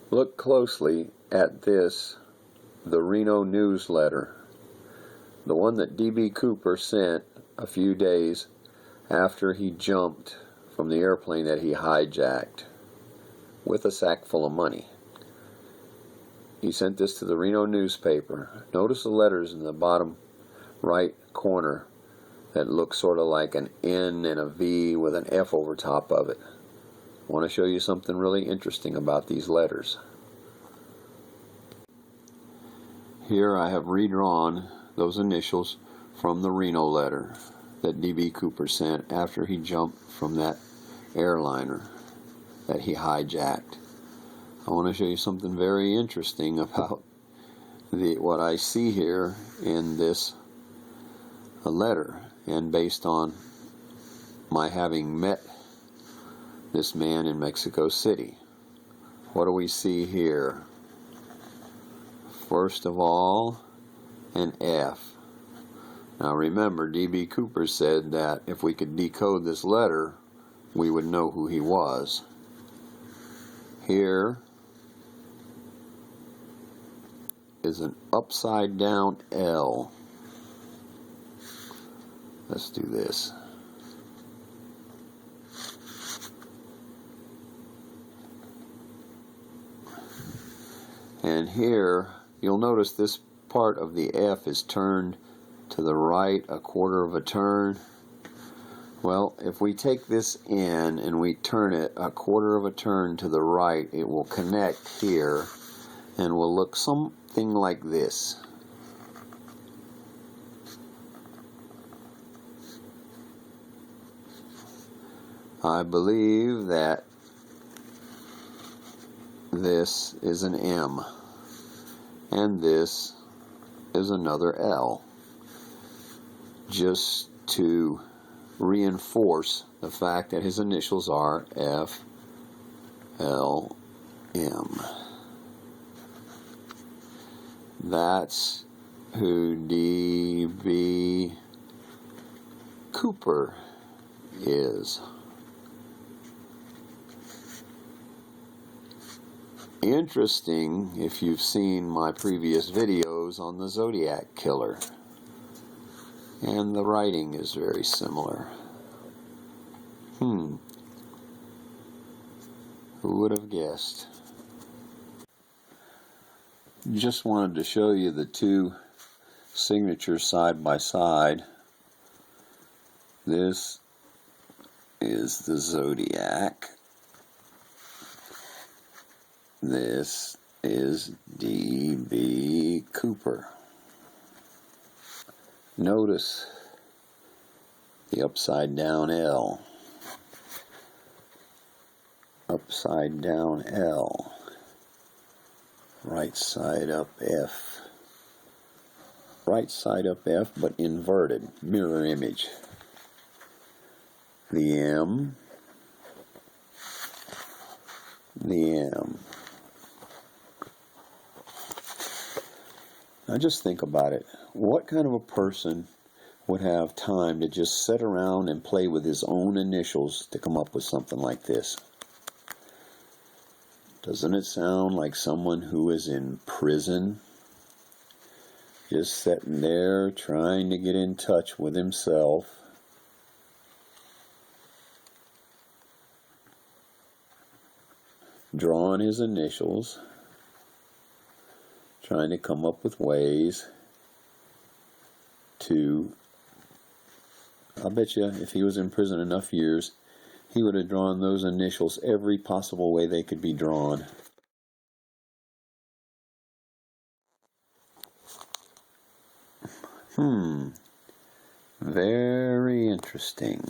Look closely at this, the Reno newsletter, the one that D.B. Cooper sent a few days after he jumped from the airplane that he hijacked with a sack full of money. He sent this to the Reno newspaper. Notice the letters in the bottom right corner that look sort of like an N and a V with an F over top of it. I want to show you something really interesting about these letters. Here I have redrawn those initials from the Reno letter that D.B. Cooper sent after he jumped from that airliner that he hijacked. I want to show you something very interesting about what I see here in this letter, and based on my having met this man in Mexico City. What do we see here? First of all, an F. Now remember, D.B. Cooper said that if we could decode this letter, we would know who he was. Here is an upside down L. Let's do this. And here, you'll notice this part of the F is turned to the right a quarter of a turn. Well, if we take this N and we turn it a quarter of a turn to the right, it will connect here and will look something like this. I believe that this is an M and this is another L, just to reinforce the fact that his initials are F, L, M. That's who D.B. Cooper is. Interesting if you've seen my previous videos on the Zodiac killer. And the writing is very similar. Who would have guessed? Just wanted to show you the two signatures side by side. This is the Zodiac. This is D.B. Cooper. Notice the upside down L. Upside down L. Right side up F. Right side up F, but inverted. Mirror image. The M. The M. Now just think about it. What kind of a person would have time to just sit around and play with his own initials to come up with something like this? Doesn't it sound like someone who is in prison, just sitting there trying to get in touch with himself? Drawing his initials, trying to come up with ways to, I'll bet you if he was in prison enough years, he would have drawn those initials every possible way they could be drawn. Very interesting.